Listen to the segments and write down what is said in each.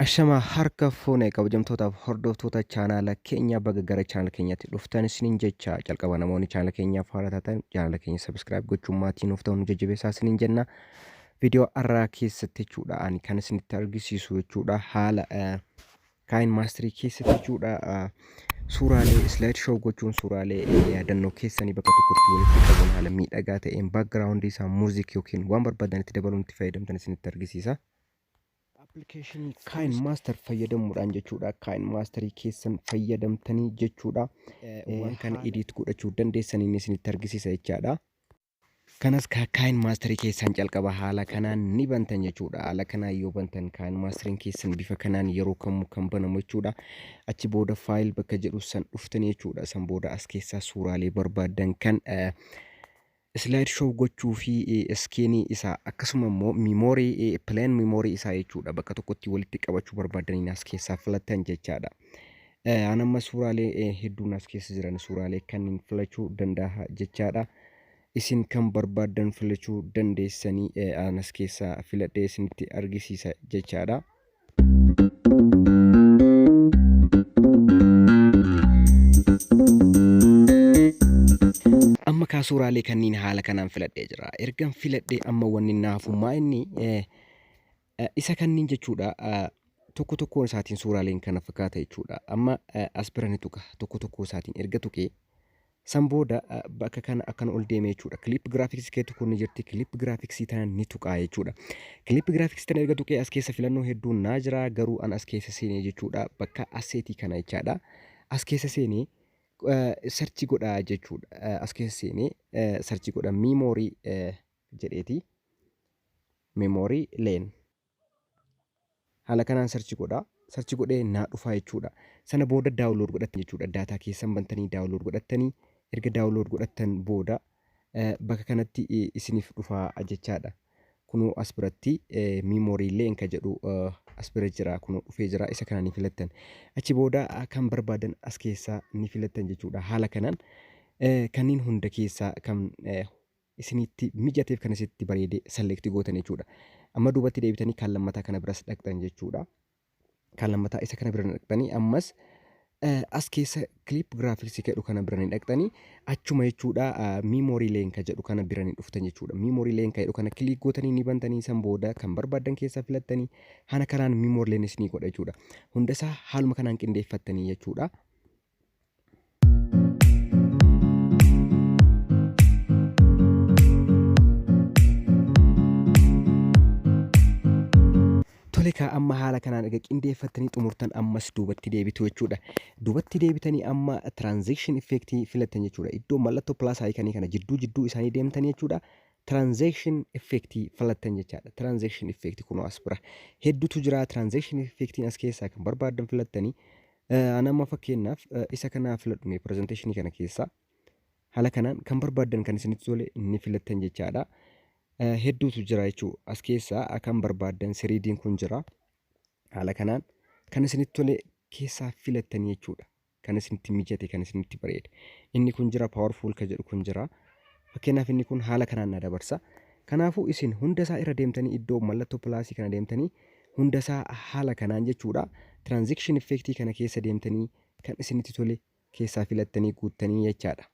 Ashama harka fuune kabajamtootaaf hordoftoota chaanaala keenya baga gara chaanaala keenyaatti dhuftan isiniin jecha jalqaba namoonni chaanaala keenyaaf haaraa taatan chaanaala keenya subscribe gochuun maatii nuuf ta'uun jajjabeessaa isiniin jenna. Viidiyoo har'aa keessatti jechuudha ani kan isinitti argisiisu jechuudha haala kaayin maastirii keessatti jechuudha suuraalee slide show gochuun suuraalee yaadannoo keessanii bakka tokkotti walitti qabuun haala miidhagaa ta'een background isaa muuziqii yookiin waan barbaadanitti dabaluun itti fayyadamtan isinitti argisiisa. Application Kind Master fayyadamuudhaan jechuudha. Kind Masterii keessan fayyadamtanii jechuudha. Waan kana edit godhachuu dandeessaniin isinitti argisiisa jechaadha. Kanas Kind Masterii keessan jalqaba haala kanaan ni bantan jechuudha. Haala kanaan yoo bantan Kind Masteriin keessan bifa kanaan yeroo kamuu kan banamu jechuudha. Achi booda faayil bakka jedhu san dhuftanii jechuudha. San booda as keessaa suuraalee barbaadan kan slide show gochuu fi skeenii isaa akkasuma immoo memory plan memory isaa jechuudha bakka tokkotti walitti qabachuu barbaadaniin as keessaa filattan jechaadha. Anamma suuraalee hedduun as keessa jiran suuraalee kanneen filachuu danda'a jechaadha. Isin kan barbaadan filachuu dandeessanii anas keessaa filadhee isinitti argisiisa jechaadha. Amma suuraalee kanneen haala kanaan filadhee jira. Ergan filadhee amma wanni naafummaa inni isa kanneen jechuudha. Tokko tokko isaatiin suuraaleen kana fakkaata jechuudha. Amma as bira ni tuqa tokko tokko isaatiin erga tuqee san booda bakka kana akkan ol deemee jechuudha. Clip graphics keetu kun ni jirti. Clip graphics tanaan ni tuqaa jechuudha. Clip graphics tan erga tuqee as keessa filannoo hedduun naa jira. Garuu an as keessa seenee jechuudha. Bakka asseetii kana jechaadha. As keessa seenee search godha jechuudha. As keessa seenee search godha memory jedheeti. Memory lane. Haala kanaan search godha. Search godhee naa dhufaa jechuudha. Sana booda download godhatan jechuudha. Daataa keessan bantanii download godhatanii erga download godhatan booda bakka kanatti isiniif dhufaa jechaadha. Kunoo as biratti memory lane ka jedhu as bira jira. Kunoo dhufee jira. Isa kana ni filattan. Achi booda kan barbaadan as keessaa ni filattan jechuudha. Haala kanaan kanneen hunda keessaa kan isinitti mijateef kan isinitti bareede select gootan jechuudha. Amma duubatti deebitanii kan lammataa kana biras dhaqxan jechuudha. Kan lammataa isa kana bira dhaqxanii ammas as keessa clip graphics jedhu kana bira dhaqxanii achuma jechuudha memory lane ka jedhu kana bira dhuftan jechuudha. Memory lane ka jedhu kana click gootanii ni bantanii san booda kan barbaadan keessaa filattanii hana kanaan memory lane isinii godha jechuudha. Hunda isaa haaluma kanaan qindeeffattanii jechuudha. Toleka amma haala kanaan erga qindeeffattanii xumurtan ammas duubatti deebitu jechuudha. Duubatti deebitanii amma transaction effect filattan jechuudha. Iddoo mallattoo plus icon kana jidduu isaanii deemtanii jechuudha. Transaction effect filattan jechaadha. Transaction effect kunoo as bira hedduutu jira. Transaction effect as keessaa kan barbaadan filattanii anamma fakkeenyaaf isa kana filadhume presentation kana keessaa haala kanaan kan barbaadan kan isinitti tole inni filattan jechaadha. Hedduutu jira jechuudha. As keessaa kan barbaadan siriidiin kun jira. Haala kanaan kan isinitti tole keessaa filattanii jechuudha. Kan isinitti mijate kan isinitti bareede. Inni kun jira powerful ka jedhu kun jira. Fakkeenyaaf inni kun haala kanaan na dabarsa. Kanaafuu isin hunda isaa irra deemtanii iddoo mallattoo pilaasii kana deemtanii hunda isaa haala kanaan jechuudha. Transaction effect kana keessa deemtanii kan isinitti tole keessaa filattanii guuttanii jechaadha.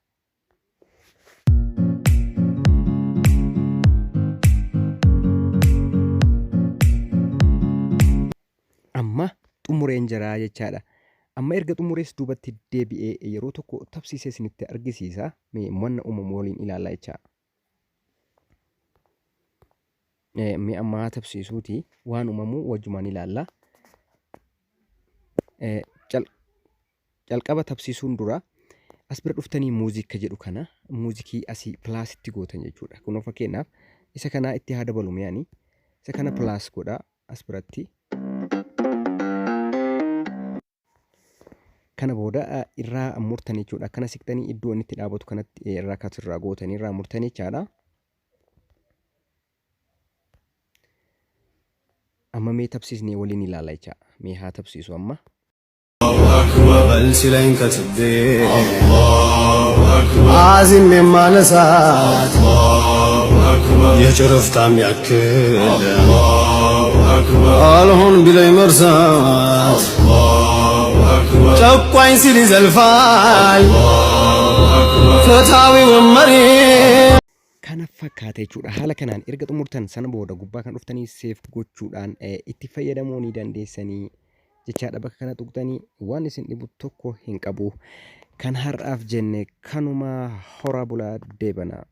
Amma xumureen jira jechaadha. Amma erga xumurees duubatti deebi'ee yeroo tokko tabsiisee isinitti argisiisa. Mee wanna uumamu waliin ilaallaa jechaadha. Mee amma tabsiisuuti waan uumamu wajjumaan ilaallaa. Jalqaba tabsiisuun dura as bira dhuftanii muuziqaa jedhu kana muuziqii asii pilaasitti gootan jechuudha. Kunoo fakkeenyaaf isa kana itti haa dabalu mi'aanii isa kana pilaas godha as biratti. Kana booda irraa murtanii jechuudha. Akkana siqtanii iddoo inni itti dhaabatu kanatti irraa katirraa gootanii irraa murtanii jechaadha. Amma mee tabsiisnee waliin ilaalla jechaadha. Mee haa tabsiisu amma. بل سلين كتبي عازم مما نسات يجرف طعم يأكل አልሆን ቢለኝ መርሳት ጨቋኝ ሲል ይዘልፋል ፍትሃዊ ወመሪ kana fakkaata jechuudha. Haala kanaan erga xumurtan sana booda gubbaa kan dhuftanii seef gochuudhaan itti fayyadamuu ni dandeessanii jechaadha. Bakka kana tuqxanii waan isin dhibu tokko hin qabu. Kan har'aaf jenne kanuma hora bulaa deebana.